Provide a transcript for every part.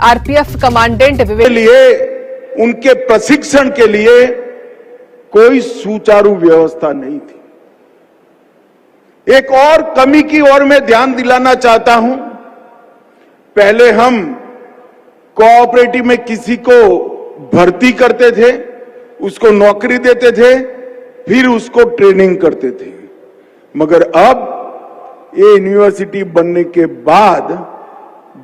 RPF commandant के लिए उनके प्रशिक्षण के लिए कोई सुचारू व्यवस्था नहीं थी। एक और कमी की ओर मैं ध्यान दिलाना चाहता हूं। पहले हम कोऑपरेटिव में किसी को भर्ती करते थे, उसको नौकरी देते थे, फिर उसको ट्रेनिंग करते थे, मगर अब ये यूनिवर्सिटी बनने के बाद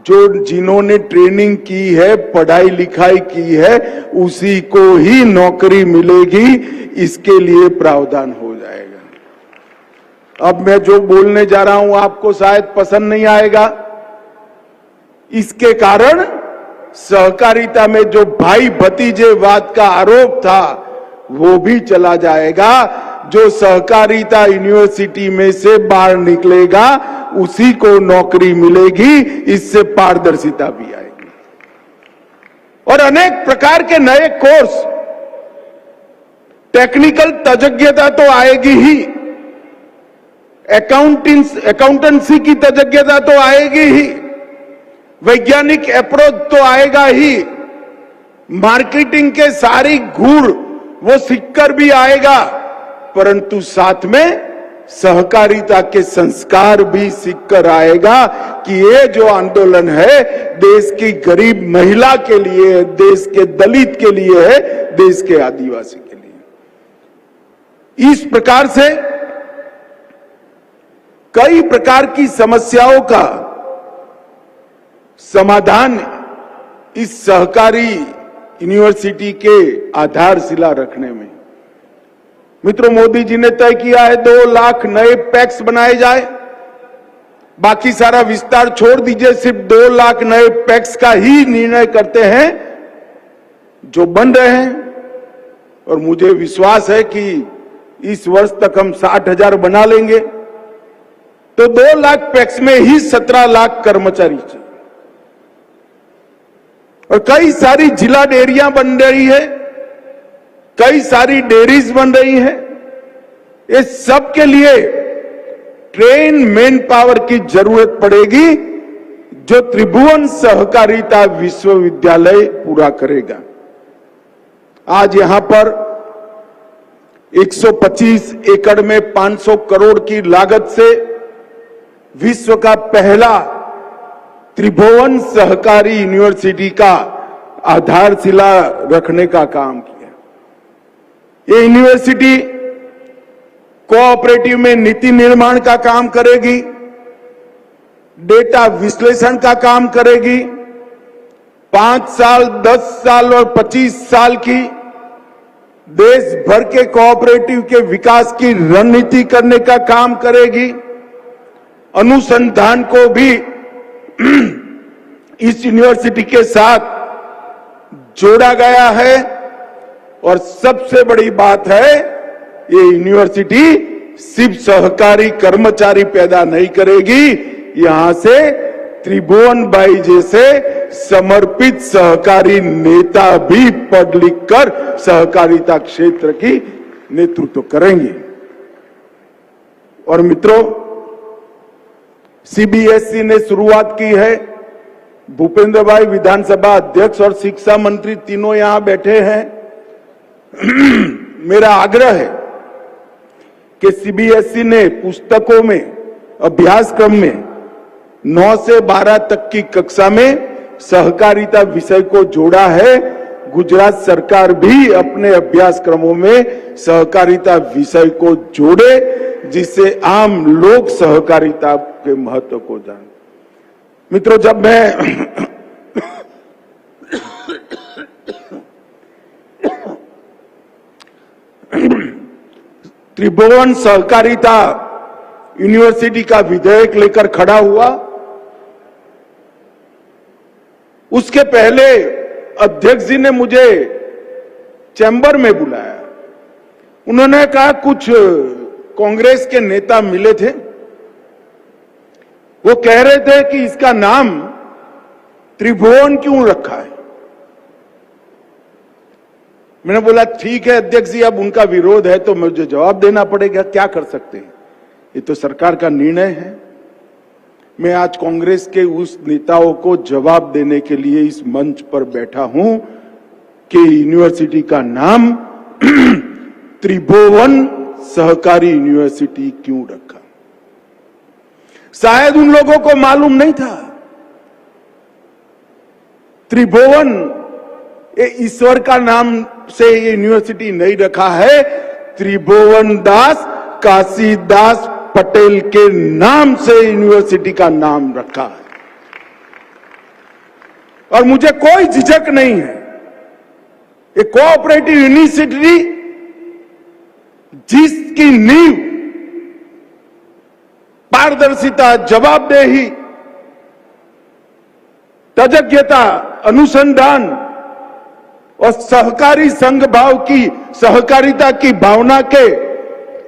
जिन्होंने ट्रेनिंग की है, पढ़ाई लिखाई की है, उसी को ही नौकरी मिलेगी। इसके लिए प्रावधान हो जाएगा। अब मैं जो बोलने जा रहा हूं आपको शायद पसंद नहीं आएगा। इसके कारण सहकारिता में जो भाई भतीजेवाद का आरोप था वो भी चला जाएगा। जो सहकारिता यूनिवर्सिटी में से बाहर निकलेगा उसी को नौकरी मिलेगी। इससे पारदर्शिता भी आएगी और अनेक प्रकार के नए कोर्स, टेक्निकल तजज्ञता तो आएगी ही, अकाउंटेंसी की तजज्ञता तो आएगी ही, वैज्ञानिक अप्रोच तो आएगा ही, मार्केटिंग के सारी गुण वो सीखकर भी आएगा, परंतु साथ में सहकारिता के संस्कार भी सीखकर आएगा कि ये जो आंदोलन है देश की गरीब महिला के लिए है, देश के दलित के लिए है, देश के आदिवासी के लिए। इस प्रकार से कई प्रकार की समस्याओं का समाधान इस सहकारी यूनिवर्सिटी के आधारशिला रखने में। मित्रों, मोदी जी ने तय किया है 2 लाख नए पैक्स बनाए जाए। बाकी सारा विस्तार छोड़ दीजिए, सिर्फ 2 लाख नए पैक्स का ही निर्णय करते हैं जो बन रहे हैं। और मुझे विश्वास है कि इस वर्ष तक हम 60,000 बना लेंगे तो 2 लाख पैक्स में ही 17 लाख कर्मचारी चाहिए। और कई सारी जिला डेयरियां बन रही है, कई सारी डेयरीज बन रही है। ये सब के लिए ट्रेन मैन पावर की जरूरत पड़ेगी जो त्रिभुवन सहकारिता विश्वविद्यालय पूरा करेगा। आज यहां पर 125 एकड़ में 500 करोड़ की लागत से विश्व का पहला त्रिभुवन सहकारी यूनिवर्सिटी का आधारशिला रखने का काम किया। ये यूनिवर्सिटी कोऑपरेटिव में नीति निर्माण का काम करेगी, डेटा विश्लेषण का काम करेगी, 5 साल, 10 साल और 25 साल की देश भर के कोऑपरेटिव के विकास की रणनीति करने का काम करेगी। अनुसंधान को भी इस यूनिवर्सिटी के साथ जोड़ा गया है। और सबसे बड़ी बात है, ये यूनिवर्सिटी सिर्फ सहकारी कर्मचारी पैदा नहीं करेगी, यहां से त्रिभुवन भाई जैसे समर्पित सहकारी नेता भी पढ़ लिख कर सहकारिता क्षेत्र की नेतृत्व करेंगे। और मित्रों, सीबीएसई ने शुरुआत की है। भूपेंद्र भाई विधानसभा अध्यक्ष और शिक्षा मंत्री तीनों यहां बैठे हैं। मेरा आग्रह है कि सीबीएसई ने पुस्तकों में, अभ्यासक्रम में 9 से 12 तक की कक्षा में सहकारिता विषय को जोड़ा है। गुजरात सरकार भी अपने अभ्यासक्रमों में सहकारिता विषय को जोड़े, जिससे आम लोग सहकारिता के महत्व को जाने। मित्रों, जब मैं त्रिभुवन सहकारिता यूनिवर्सिटी का विधेयक लेकर खड़ा हुआ, उसके पहले अध्यक्ष जी ने मुझे चैम्बर में बुलाया। उन्होंने कहा कुछ कांग्रेस के नेता मिले थे, वो कह रहे थे कि इसका नाम त्रिभुवन क्यों रखा है। मैंने बोला ठीक है अध्यक्ष जी, अब उनका विरोध है तो मुझे जवाब देना पड़ेगा, क्या कर सकते हैं, ये तो सरकार का निर्णय है। मैं आज कांग्रेस के उस नेताओं को जवाब देने के लिए इस मंच पर बैठा हूं कि यूनिवर्सिटी का नाम त्रिभुवन सहकारी यूनिवर्सिटी क्यों रखा। शायद उन लोगों को मालूम नहीं था त्रिभुवन ये ईश्वर का नाम से ये यूनिवर्सिटी नहीं रखा है, त्रिभुवन दास काशीदास पटेल के नाम से यूनिवर्सिटी का नाम रखा है। और मुझे कोई झिझक नहीं है, ये कोऑपरेटिव यूनिवर्सिटी जिसकी नींव पारदर्शिता, जवाबदेही, तज्ञता, अनुसंधान और सहकारी संघ भाव की, सहकारिता की भावना के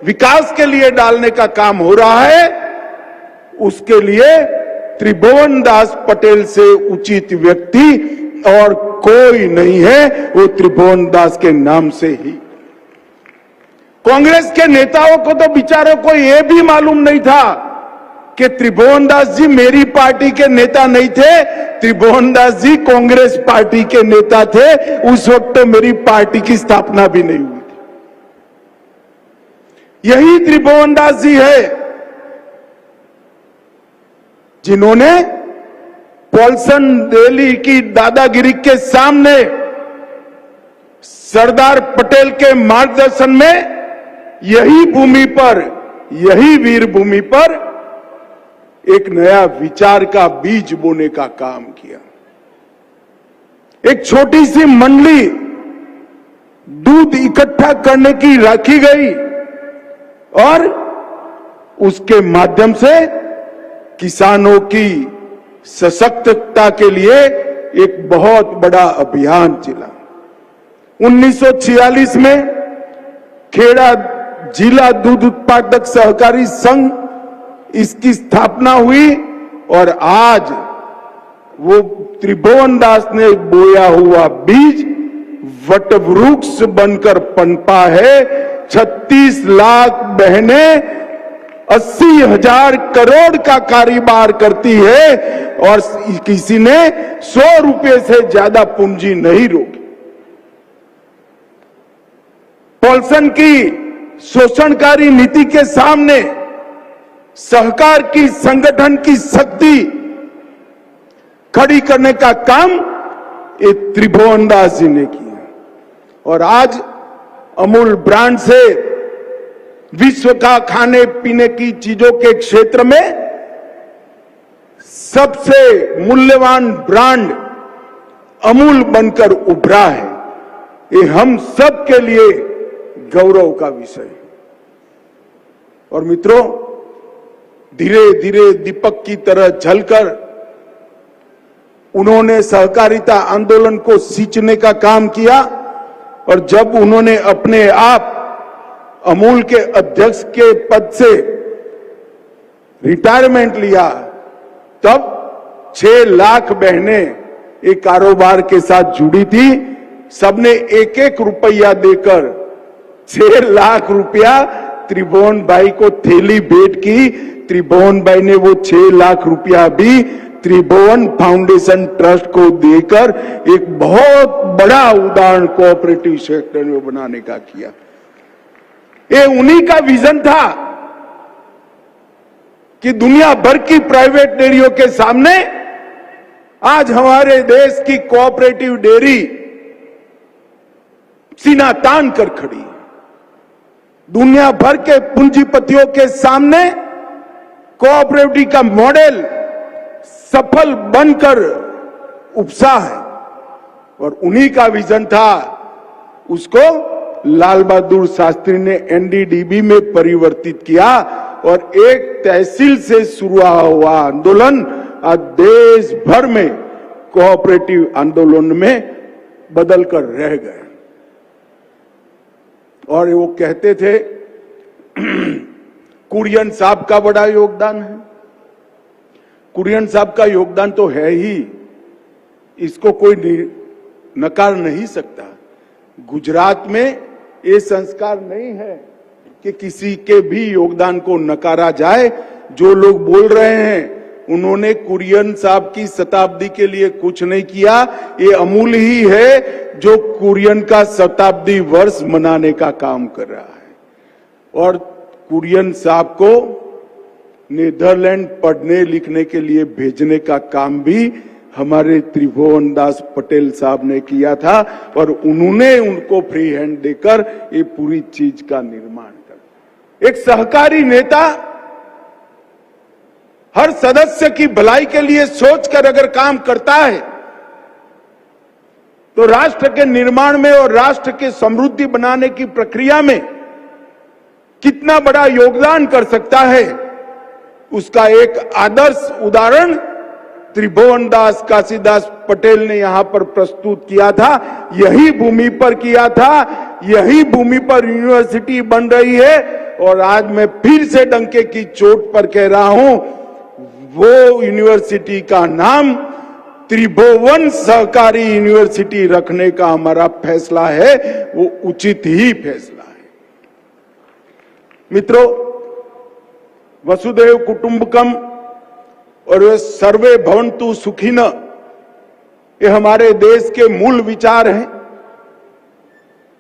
विकास के लिए डालने का काम हो रहा है, उसके लिए त्रिभुवन दास पटेल से उचित व्यक्ति और कोई नहीं है, वो त्रिभुवन दास के नाम से ही। कांग्रेस के नेताओं को तो बेचारों को यह भी मालूम नहीं था कि त्रिभुवन दास जी मेरी पार्टी के नेता नहीं थे, त्रिभुवन दास जी कांग्रेस पार्टी के नेता थे। उस वक्त तो मेरी पार्टी की स्थापना भी नहीं हुई थी। यही त्रिभुवन दास जी है जिन्होंने पॉल्सन रैली की दादागिरी के सामने सरदार पटेल के मार्गदर्शन में यही भूमि पर, यही वीर भूमि पर एक नया विचार का बीज बोने का काम किया। एक छोटी सी मंडली दूध इकट्ठा करने की रखी गई और उसके माध्यम से किसानों की सशक्तता के लिए एक बहुत बड़ा अभियान चला। 1946 में खेड़ा जिला दूध उत्पादक सहकारी संघ, इसकी स्थापना हुई और आज वो त्रिभुवन दास ने बोया हुआ बीज वटवृक्ष बनकर पनपा है। 36 लाख बहनें 80,000 करोड़ का कारोबार करती है और किसी ने 100 रुपए से ज्यादा पूंजी नहीं रोकी। पॉल्सन की शोषणकारी नीति के सामने सहकार की, संगठन की शक्ति खड़ी करने का काम ये त्रिभुवन दास जी ने किया और आज अमूल ब्रांड से विश्व का खाने पीने की चीजों के क्षेत्र में सबसे मूल्यवान ब्रांड अमूल बनकर उभरा है। ये हम सब के लिए गौरव का विषय है। और मित्रों, धीरे धीरे दीपक की तरह जलकर उन्होंने सहकारिता आंदोलन को सींचने का काम किया और जब उन्होंने अपने आप अमूल के अध्यक्ष के पद से रिटायरमेंट लिया, तब 6 लाख बहनें एक कारोबार के साथ जुड़ी थी। सबने 1-1 रुपया देकर 6 लाख रुपया त्रिभुवन भाई को थैली भेंट की। त्रिभुवन भाई ने वो 6 लाख रुपया भी त्रिभुवन फाउंडेशन ट्रस्ट को देकर एक बहुत बड़ा उदाहरण कोऑपरेटिव सेक्टर में बनाने का किया। ये उन्हीं का विजन था कि दुनिया भर की प्राइवेट डेयरियों के सामने आज हमारे देश की कोऑपरेटिव डेयरी सीना तान कर खड़ी। दुनिया भर के पूंजीपतियों के सामने कोऑपरेटिव का मॉडल सफल बनकर उपसा है और उन्हीं का विजन था। उसको लाल बहादुर शास्त्री ने एनडीडीबी में परिवर्तित किया और एक तहसील से शुरू हुआ आंदोलन आज देश भर में कोऑपरेटिव आंदोलन में बदल कर रह गए। और वो कहते थे कुरियन साहब का बड़ा योगदान है। कुरियन साहब का योगदान तो है ही, इसको कोई नकार नहीं सकता। गुजरात में ये संस्कार नहीं है कि किसी के भी योगदान को नकारा जाए। जो लोग बोल रहे हैं उन्होंने कुरियन साहब की शताब्दी के लिए कुछ नहीं किया। ये अमूल ही है जो कुरियन का शताब्दी वर्ष मनाने का काम कर रहा है। और कुरियन साहब को नीदरलैंड पढ़ने लिखने के लिए भेजने का काम भी हमारे त्रिभुवन दास पटेल साहब ने किया था और उन्होंने उनको फ्री हैंड देकर ये पूरी चीज का निर्माण कर। एक सहकारी नेता हर सदस्य की भलाई के लिए सोचकर अगर काम करता है तो राष्ट्र के निर्माण में और राष्ट्र की समृद्धि बनाने की प्रक्रिया में कितना बड़ा योगदान कर सकता है, उसका एक आदर्श उदाहरण त्रिभुवन दास काशीदास पटेल ने यहां पर प्रस्तुत किया था। यही भूमि पर किया था, यही भूमि पर यूनिवर्सिटी बन रही है। और आज मैं फिर से डंके की चोट पर कह रहा हूं, वो यूनिवर्सिटी का नाम त्रिभुवन सहकारी यूनिवर्सिटी रखने का हमारा फैसला है, वो उचित ही फैसला है। मित्रों, वसुधैव कुटुंबकम और सर्वे भवन्तु सुखिनः, ये हमारे देश के मूल विचार हैं,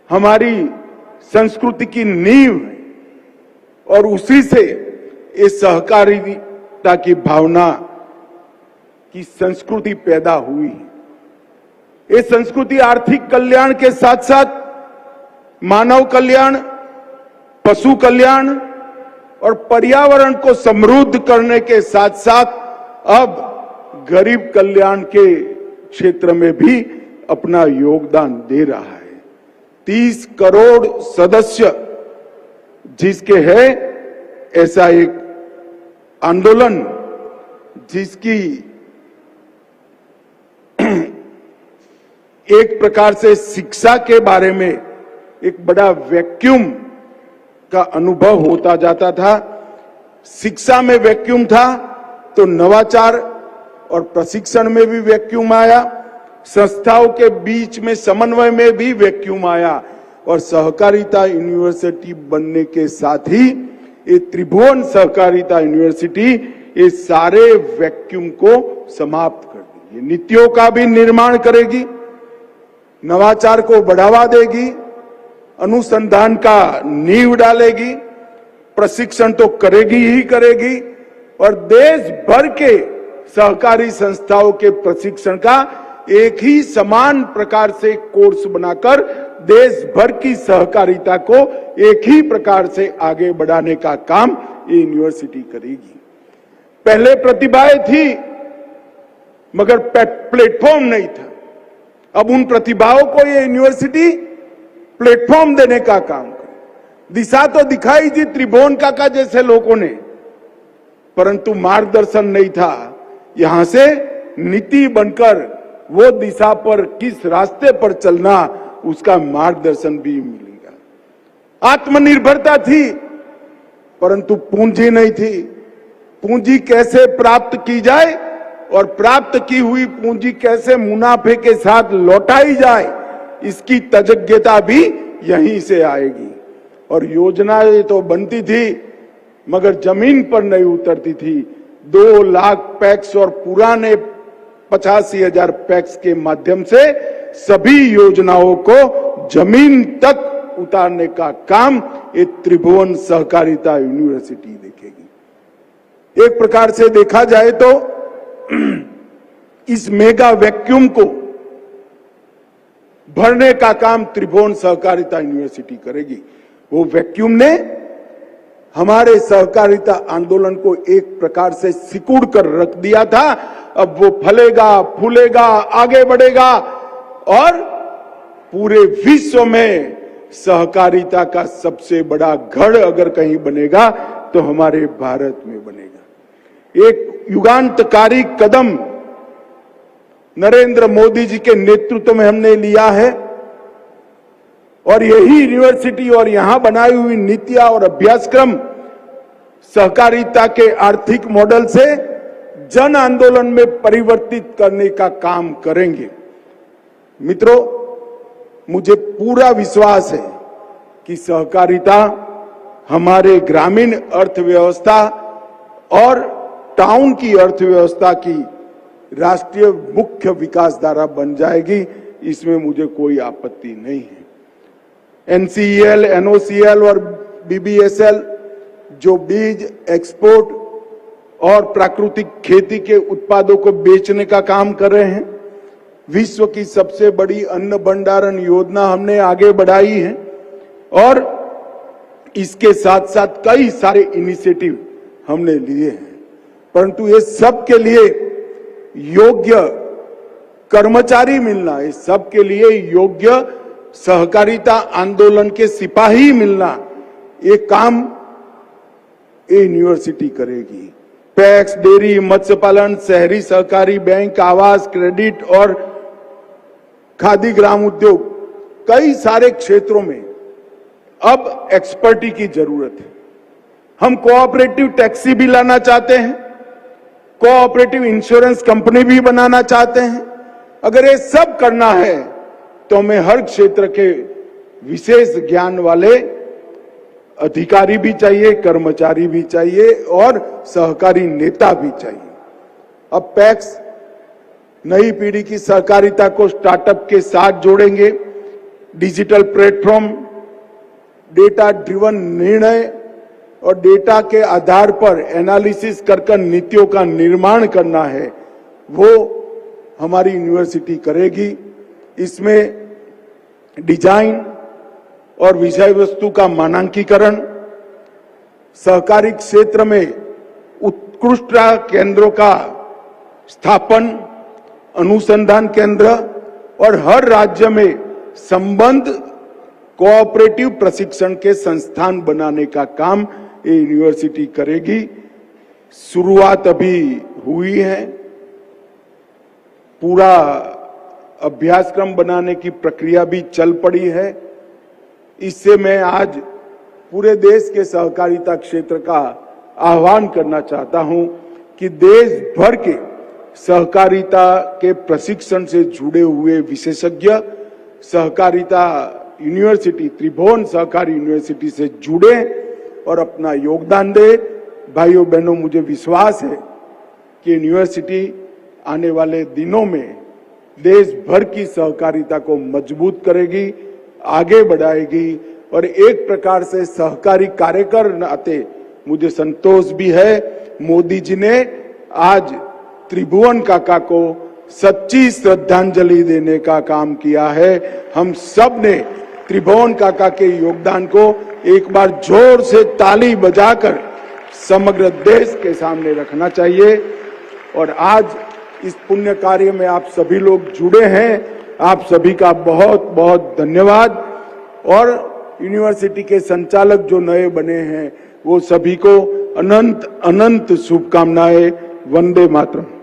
हमारी संस्कृति की नींव है और उसी से ये सहकारिता की भावना की संस्कृति पैदा हुई है। ये संस्कृति आर्थिक कल्याण के साथ साथ मानव कल्याण, पशु कल्याण और पर्यावरण को समृद्ध करने के साथ साथ अब गरीब कल्याण के क्षेत्र में भी अपना योगदान दे रहा है। 30 करोड़ सदस्य जिसके है, ऐसा एक आंदोलन जिसकी एक प्रकार से शिक्षा के बारे में एक बड़ा वैक्यूम का अनुभव होता जाता था। शिक्षा में वैक्यूम था तो नवाचार और प्रशिक्षण में भी वैक्यूम आया, संस्थाओं के बीच में समन्वय में भी वैक्यूम आया और सहकारिता यूनिवर्सिटी बनने के साथ ही ये त्रिभुवन सहकारिता यूनिवर्सिटी ये सारे वैक्यूम को समाप्त कर देगी। नीतियों का भी निर्माण करेगी, नवाचार को बढ़ावा देगी, अनुसंधान का नींव डालेगी, प्रशिक्षण तो करेगी ही करेगी और देश भर के सहकारी संस्थाओं के प्रशिक्षण का एक ही समान प्रकार से कोर्स बनाकर देश भर की सहकारिता को एक ही प्रकार से आगे बढ़ाने का काम ये यूनिवर्सिटी करेगी। पहले प्रतिभाएं थी मगर प्लेटफॉर्म नहीं था। अब उन प्रतिभाओं को ये यूनिवर्सिटी प्लेटफॉर्म देने का काम करे। दिशा तो दिखाई थी त्रिभुवन काका जैसे लोगों ने, परंतु मार्गदर्शन नहीं था। यहां से नीति बनकर वो दिशा पर किस रास्ते पर चलना, उसका मार्गदर्शन भी मिलेगा। आत्मनिर्भरता थी परंतु पूंजी नहीं थी। पूंजी कैसे प्राप्त की जाए और प्राप्त की हुई पूंजी कैसे मुनाफे के साथ लौटाई जाए, इसकी तज्ञता भी यहीं से आएगी। और योजनाएं तो बनती थी मगर जमीन पर नहीं उतरती थी। 2 लाख पैक्स और पुराने 85,000 पैक्स के माध्यम से सभी योजनाओं को जमीन तक उतारने का काम ये त्रिभुवन सहकारिता यूनिवर्सिटी देखेगी। एक प्रकार से देखा जाए तो इस मेगा वैक्यूम को भरने का काम त्रिभुवन सहकारिता यूनिवर्सिटी करेगी। वो वैक्यूम ने हमारे सहकारिता आंदोलन को एक प्रकार से सिकुड़ कर रख दिया था। अब वो फलेगा, फूलेगा, आगे बढ़ेगा और पूरे विश्व में सहकारिता का सबसे बड़ा गढ़ अगर कहीं बनेगा तो हमारे भारत में बनेगा। एक युगांतकारी कदम नरेंद्र मोदी जी के नेतृत्व में हमने लिया है और यही यूनिवर्सिटी और यहां बनाई हुई नीतियां और अभ्यासक्रम सहकारिता के आर्थिक मॉडल से जन आंदोलन में परिवर्तित करने का काम करेंगे। मित्रों, मुझे पूरा विश्वास है कि सहकारिता हमारे ग्रामीण अर्थव्यवस्था और टाउन की अर्थव्यवस्था की राष्ट्रीय मुख्य विकास धारा बन जाएगी, इसमें मुझे कोई आपत्ति नहीं है। NCEL, NOCL और BBSL जो बीज, एक्सपोर्ट और प्राकृतिक खेती के उत्पादों को बेचने का काम कर रहे हैं, विश्व की सबसे बड़ी अन्न भंडारण योजना हमने आगे बढ़ाई है और इसके साथ साथ कई सारे इनिशिएटिव हमने लिए हैं। परंतु ये सब के लिए योग्य कर्मचारी मिलना, इस सब के लिए योग्य सहकारिता आंदोलन के सिपाही मिलना, ये काम ये यूनिवर्सिटी करेगी। पैक्स, डेयरी, मत्स्य पालन, शहरी सहकारी बैंक, आवास, क्रेडिट और खादी ग्राम उद्योग, कई सारे क्षेत्रों में अब एक्सपर्टी की जरूरत है। हम कोऑपरेटिव टैक्सी भी लाना चाहते हैं, कोऑपरेटिव इंश्योरेंस कंपनी भी बनाना चाहते हैं। अगर ये सब करना है तो हमें हर क्षेत्र के विशेष ज्ञान वाले अधिकारी भी चाहिए, कर्मचारी भी चाहिए और सहकारी नेता भी चाहिए। अब पैक्स नई पीढ़ी की सहकारिता को स्टार्टअप के साथ जोड़ेंगे। डिजिटल प्लेटफॉर्म, डेटा ड्रिवन निर्णय और डेटा के आधार पर एनालिसिस कर नीतियों का निर्माण करना है, वो हमारी यूनिवर्सिटी करेगी। इसमें डिजाइन और विषय वस्तु का मानकीकरण, सहकारी क्षेत्र में उत्कृष्ट केंद्रों का स्थापन, अनुसंधान केंद्र और हर राज्य में संबंध कोऑपरेटिव प्रशिक्षण के संस्थान बनाने का काम ये यूनिवर्सिटी करेगी। शुरुआत अभी हुई है, पूरा अभ्यासक्रम बनाने की प्रक्रिया भी चल पड़ी है। इससे मैं आज पूरे देश के सहकारिता क्षेत्र का आह्वान करना चाहता हूं कि देश भर के सहकारिता के प्रशिक्षण से जुड़े हुए विशेषज्ञ सहकारिता यूनिवर्सिटी, त्रिभुवन सहकारी यूनिवर्सिटी से जुड़े और अपना योगदान दे। भाइयों बहनों, मुझे विश्वास है कि यूनिवर्सिटी आने वाले दिनों में देश भर की सहकारिता को मजबूत करेगी, आगे बढ़ाएगी और एक प्रकार से सहकारी कार्यकर नाते मुझे संतोष भी है, मोदी जी ने आज त्रिभुवन काका को सच्ची श्रद्धांजलि देने का काम किया है। हम सब ने त्रिभुवन काका के योगदान को एक बार जोर से ताली बजाकर समग्र देश के सामने रखना चाहिए। और आज इस पुण्य कार्य में आप सभी लोग जुड़े हैं, आप सभी का बहुत बहुत धन्यवाद। और यूनिवर्सिटी के संचालक जो नए बने हैं वो सभी को अनंत अनंत शुभकामनाएं। वंदे मातरम।